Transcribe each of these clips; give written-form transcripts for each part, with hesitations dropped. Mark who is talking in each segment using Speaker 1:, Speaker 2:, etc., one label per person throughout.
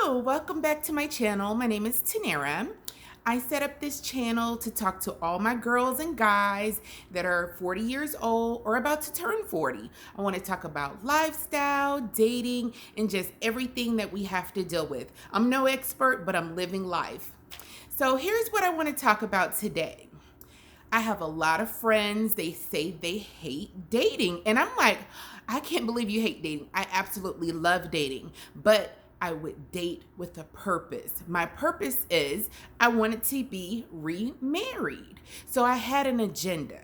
Speaker 1: Hello, welcome back to my channel. My name is Tanera. I set up this channel to talk to all my girls and guys that are 40 years old or about to turn 40. I want to talk about lifestyle, dating, and just everything that we have to deal with. I'm no expert, but I'm living life. So here's what I want to talk about today. I have a lot of friends, they say they hate dating. And I'm like, I can't believe you hate dating. I absolutely love dating, but I would date with a purpose. My purpose is I wanted to be remarried. So I had an agenda.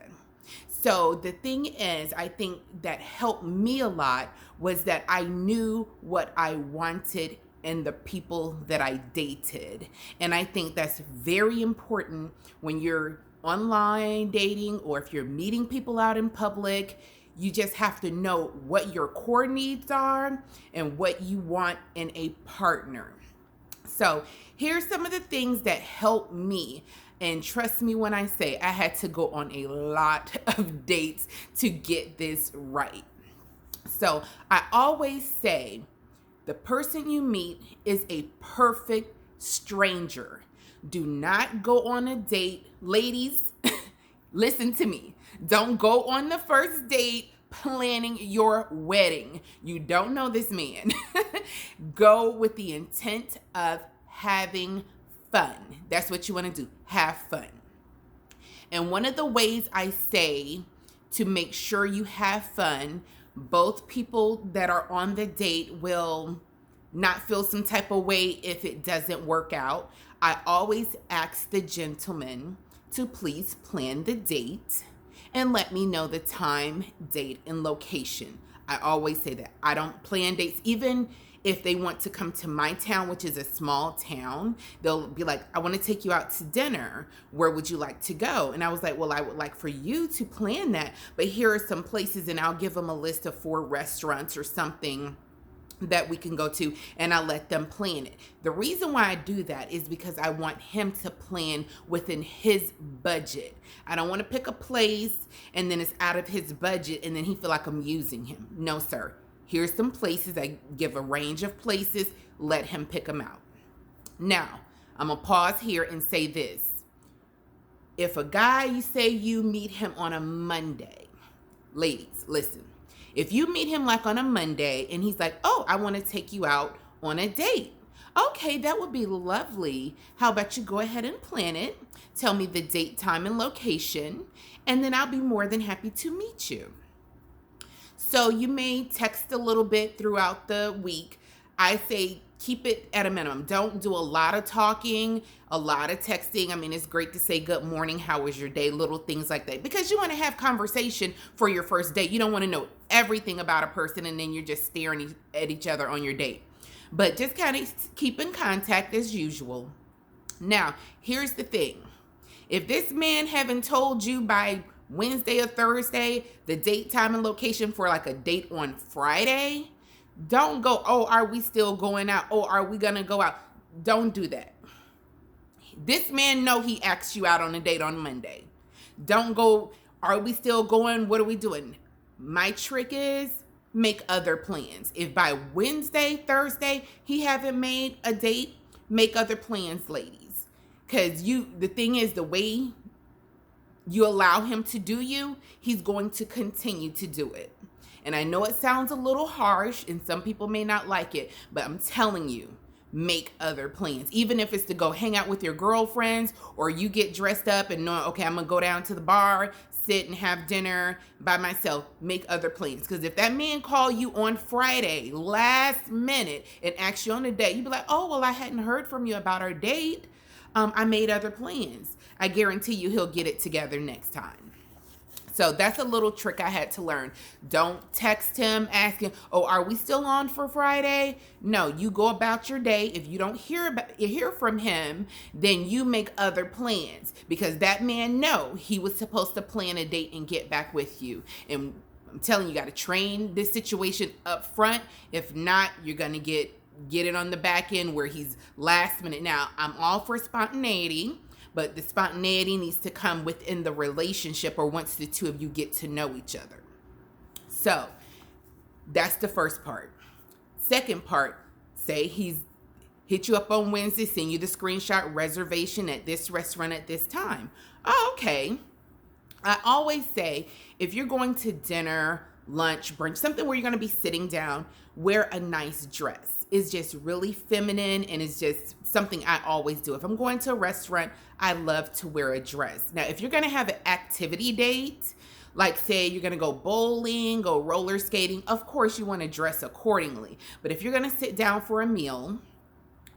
Speaker 1: So the thing is, I think that helped me a lot was that I knew what I wanted in the people that I dated. And I think that's very important when you're online dating or if you're meeting people out in public. You just have to know what your core needs are and what you want in a partner. So here's some of the things that helped me. And trust me when I say I had to go on a lot of dates to get this right. So I always say the person you meet is a perfect stranger. Do not go on a date. Ladies, listen to me. Don't go on the first date planning your wedding. You don't know this man. Go with the intent of having fun. That's what you want to do. Have fun. And one of the ways I say to make sure you have fun, both people that are on the date will not feel some type of way if it doesn't work out. I always ask the gentleman to please plan the date and let me know the time, date, and location. I always say that. I don't plan dates. Even if they want to come to my town, which is a small town, they'll be like, I want to take you out to dinner. Where would you like to go? And I was like, well, I would like for you to plan that. But here are some places, and I'll give them a list of 4 restaurants or something that we can go to, and I'll let them plan it. The reason why I do that is because I want him to plan within his budget. I don't want to pick a place and then it's out of his budget and then he feel like I'm using him. No, sir. Here's some places. I give a range of places. Let him pick them out. Now, I'm going to pause here and say this. If a guy, you say you meet him on a Monday, ladies, listen. If you meet him like on a Monday and he's like, oh, I want to take you out on a date. Okay, that would be lovely. How about you go ahead and plan it? Tell me the date, time, and location, and then I'll be more than happy to meet you. So you may text a little bit throughout the week. I say keep it at a minimum. Don't do a lot of talking, a lot of texting. I mean, it's great to say good morning, how was your day, little things like that, because you want to have conversation for your first date. You don't want to know everything about a person and then you're just staring at each other on your date. But just kind of keep in contact as usual. Now, here's the thing. If this man haven't told you by Wednesday or Thursday the date, time, and location for like a date on Friday, don't go, oh, are we still going out? Oh, are we going to go out? Don't do that. This man know he asked you out on a date on Monday. Don't go, are we still going? What are we doing? My trick is make other plans. If by Wednesday, Thursday, he haven't made a date, make other plans, ladies. Because the thing is, the way you allow him to do you, he's going to continue to do it. And I know it sounds a little harsh and some people may not like it, but I'm telling you, make other plans. Even if it's to go hang out with your girlfriends or you get dressed up and know, okay, I'm going to go down to the bar, sit and have dinner by myself, make other plans. Because if that man call you on Friday, last minute, and ask you on a date, you'd be like, oh, well, I hadn't heard from you about our date. I made other plans. I guarantee you he'll get it together next time. So that's a little trick I had to learn. Don't text him asking, oh, are we still on for Friday? No, you go about your day. If you don't hear from him, then you make other plans, because that man know he was supposed to plan a date and get back with you. And I'm telling you, you got to train this situation up front. If not, you're going to get it on the back end where he's last minute. Now, I'm all for spontaneity. But the spontaneity needs to come within the relationship or once the two of you get to know each other. So that's the first part. Second part, say Hit you up on Wednesday, send you the screenshot, reservation at this restaurant at this time. Oh, okay. I always say, if you're going to dinner, lunch, brunch, something where you're going to be sitting down, wear a nice dress. It's just really feminine, and it's just something I always do. If I'm going to a restaurant, I love to wear a dress. Now, if you're going to have an activity date, like say you're going to go bowling, go roller skating, of course you want to dress accordingly. But if you're going to sit down for a meal,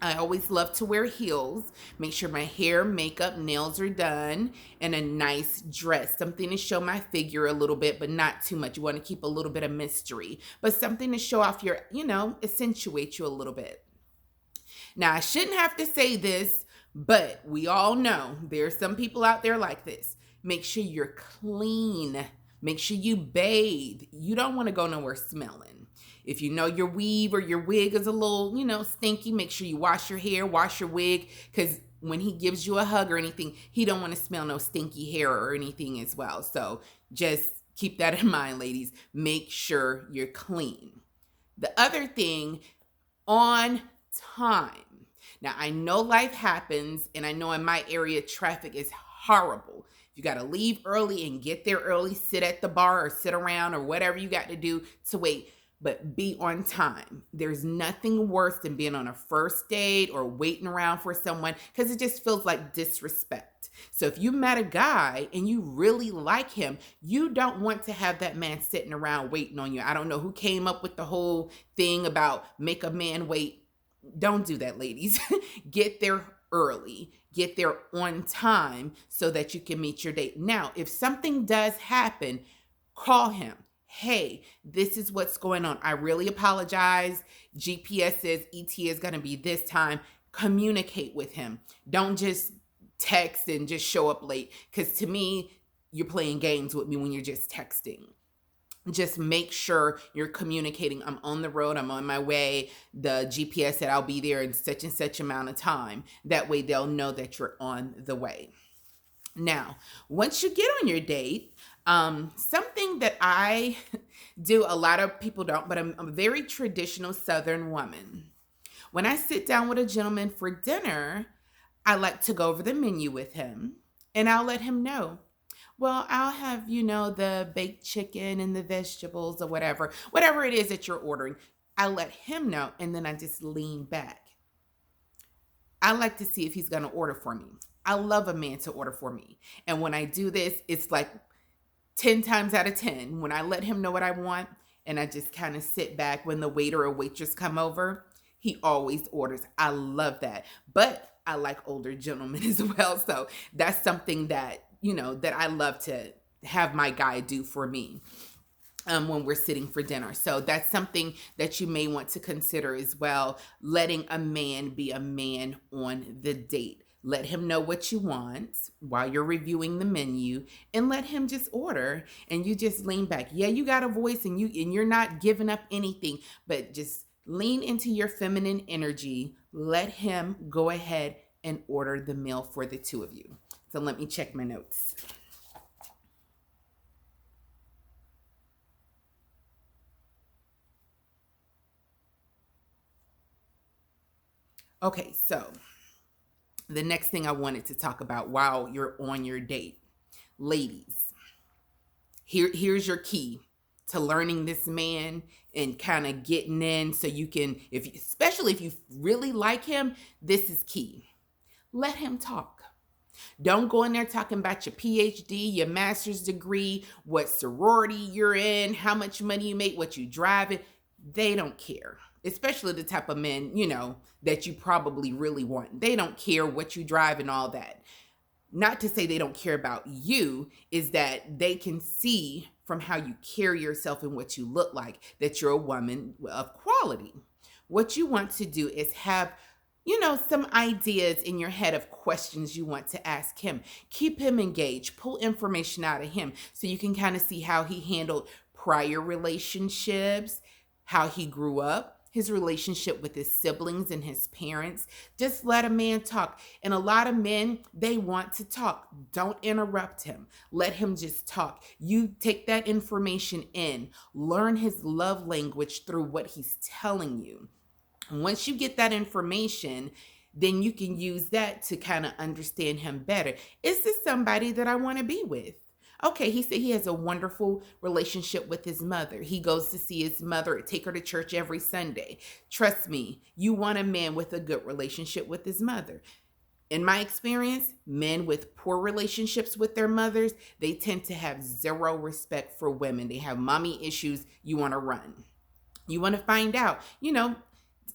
Speaker 1: I always love to wear heels. Make sure my hair, makeup, nails are done, and a nice dress. Something to show my figure a little bit, but not too much. You want to keep a little bit of mystery, but something to show off your, accentuate you a little bit. Now, I shouldn't have to say this, but we all know there's some people out there like this. Make sure you're clean. Make sure you bathe. You don't want to go nowhere smelling. If you know your weave or your wig is a little, stinky, make sure you wash your hair, wash your wig, because when he gives you a hug or anything, he don't want to smell no stinky hair or anything as well. So just keep that in mind, ladies. Make sure you're clean. The other thing, on time. Now, I know life happens, and I know in my area, traffic is horrible. You got to leave early and get there early, sit at the bar or sit around or whatever you got to do to wait. But be on time. There's nothing worse than being on a first date or waiting around for someone, because it just feels like disrespect. So if you met a guy and you really like him, you don't want to have that man sitting around waiting on you. I don't know who came up with the whole thing about make a man wait. Don't do that, ladies. Get there early. Get there on time so that you can meet your date. Now, if something does happen, call him. Hey, this is what's going on. I really apologize. GPS says ETA is going to be this time. Communicate with him. Don't just text and just show up late, because to me, you're playing games with me when you're just texting. Just make sure you're communicating. I'm on the road. I'm on my way. The GPS said I'll be there in such and such amount of time. That way they'll know that you're on the way. Now, once you get on your date, something that I do, a lot of people don't, but I'm a very traditional Southern woman. When I sit down with a gentleman for dinner, I like to go over the menu with him, and I'll let him know. Well, I'll have, the baked chicken and the vegetables or whatever it is that you're ordering. I let him know, and then I just lean back. I like to see if he's going to order for me. I love a man to order for me. And when I do this, it's like 10 times out of 10, when I let him know what I want and I just kind of sit back when the waiter or waitress come over, he always orders. I love that. But I like older gentlemen as well. So that's something that, that I love to have my guy do for me when we're sitting for dinner. So that's something that you may want to consider as well, letting a man be a man on the date. Let him know what you want while you're reviewing the menu, and let him just order, and you just lean back. Yeah, you got a voice and you're not giving up anything, but just lean into your feminine energy. Let him go ahead and order the meal for the two of you. So let me check my notes. Okay, so the next thing I wanted to talk about while you're on your date. Ladies, here's your key to learning this man and kind of getting in so you can, especially if you really like him, this is key. Let him talk. Don't go in there talking about your PhD, your master's degree, what sorority you're in, how much money you make, what you drive. They don't care. Especially the type of men, that you probably really want. They don't care what you drive and all that. Not to say they don't care about you, is that they can see from how you carry yourself and what you look like that you're a woman of quality. What you want to do is have, some ideas in your head of questions you want to ask him. Keep him engaged. Pull information out of him so you can kind of see how he handled prior relationships, how he grew up, his relationship with his siblings and his parents. Just let a man talk. And a lot of men, they want to talk. Don't interrupt him. Let him just talk. You take that information in. Learn his love language through what he's telling you. Once you get that information, then you can use that to kind of understand him better. Is this somebody that I want to be with? Okay, he said he has a wonderful relationship with his mother. He goes to see his mother, take her to church every Sunday. Trust me, you want a man with a good relationship with his mother. In my experience, men with poor relationships with their mothers, they tend to have zero respect for women. They have mommy issues. You want to run. You want to find out,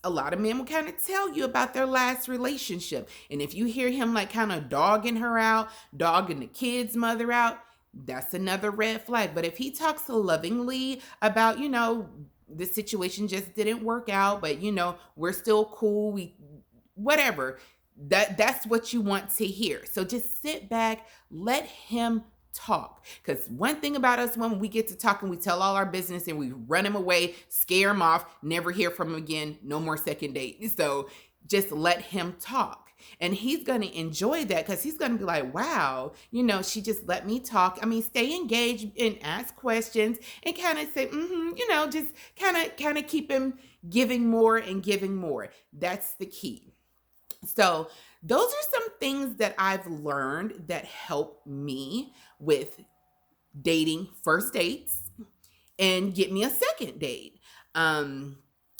Speaker 1: a lot of men will kind of tell you about their last relationship. And if you hear him like kind of dogging her out, dogging the kid's mother out, that's another red flag. But if he talks lovingly about, the situation just didn't work out, but we're still cool, whatever, that's what you want to hear. So just sit back, let him talk. Because one thing about us, when we get to talking, we tell all our business and we run him away, scare him off, never hear from him again, no more second date. So just let him talk. And he's going to enjoy that, because he's going to be like, wow, she just let me talk. I mean, stay engaged and ask questions and kind of say, just kind of keep him giving more and giving more. That's the key. So those are some things that I've learned that help me with dating first dates and get me a second date.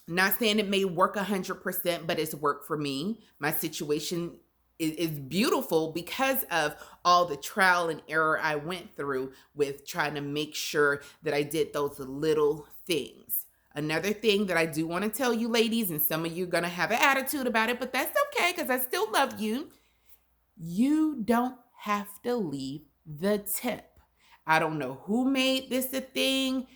Speaker 1: Not saying it may work 100%, but it's worked for me. My situation is beautiful because of all the trial and error I went through with trying to make sure that I did those little things. Another thing that I do want to tell you, ladies, and some of you are going to have an attitude about it, but that's okay because I still love you. You don't have to leave the tip. I don't know who made this a thing.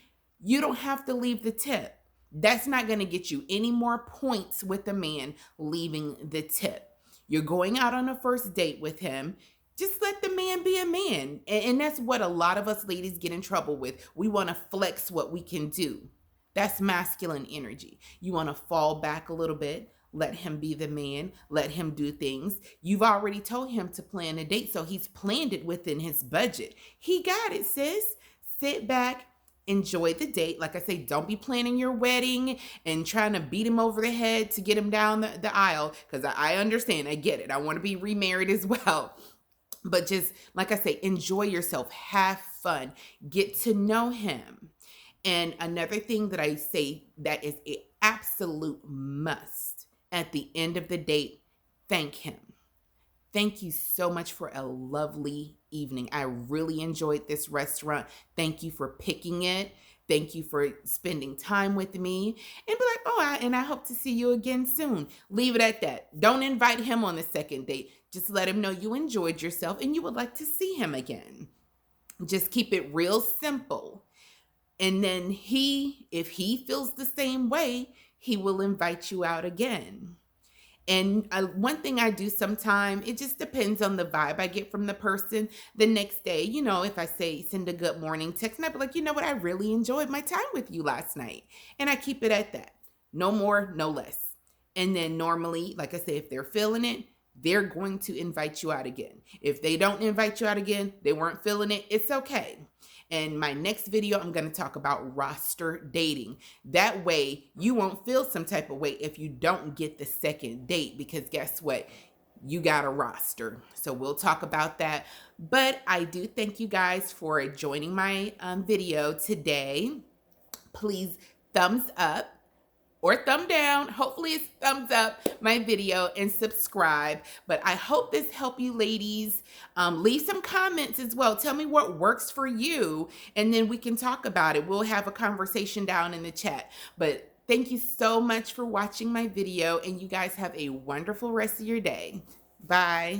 Speaker 1: You don't have to leave the tip. That's not going to get you any more points with a man leaving the tip. You're going out on a first date with him. Just let the man be a man. And that's what a lot of us ladies get in trouble with. We want to flex what we can do. That's masculine energy. You want to fall back a little bit, let him be the man, let him do things. You've already told him to plan a date, so he's planned it within his budget. He got it, sis. Sit back, enjoy the date. Like I say, don't be planning your wedding and trying to beat him over the head to get him down the aisle, because I understand, I get it. I want to be remarried as well. But just, like I say, enjoy yourself, have fun, get to know him. And another thing that I say that is an absolute must at the end of the date, thank him. Thank you so much for a lovely evening. I really enjoyed this restaurant. Thank you for picking it. Thank you for spending time with me. And be like, and I hope to see you again soon. Leave it at that. Don't invite him on the second date. Just let him know you enjoyed yourself and you would like to see him again. Just keep it real simple. And then if he feels the same way, he will invite you out again. And one thing I do sometimes, it just depends on the vibe I get from the person. The next day, if I send a good morning text, and I'd be like, you know what, I really enjoyed my time with you last night. And I keep it at that. No more, no less. And then normally, like I say, if they're feeling it, they're going to invite you out again. If they don't invite you out again, they weren't feeling it, it's okay. In my next video, I'm going to talk about roster dating. That way, you won't feel some type of way if you don't get the second date, because guess what? You got a roster. So we'll talk about that. But I do thank you guys for joining my video today. Please thumbs up or thumb down. Hopefully it's thumbs up my video and subscribe. But I hope this helped you ladies. Leave some comments as well. Tell me what works for you, and then we can talk about it. We'll have a conversation down in the chat. But thank you so much for watching my video, and you guys have a wonderful rest of your day. Bye.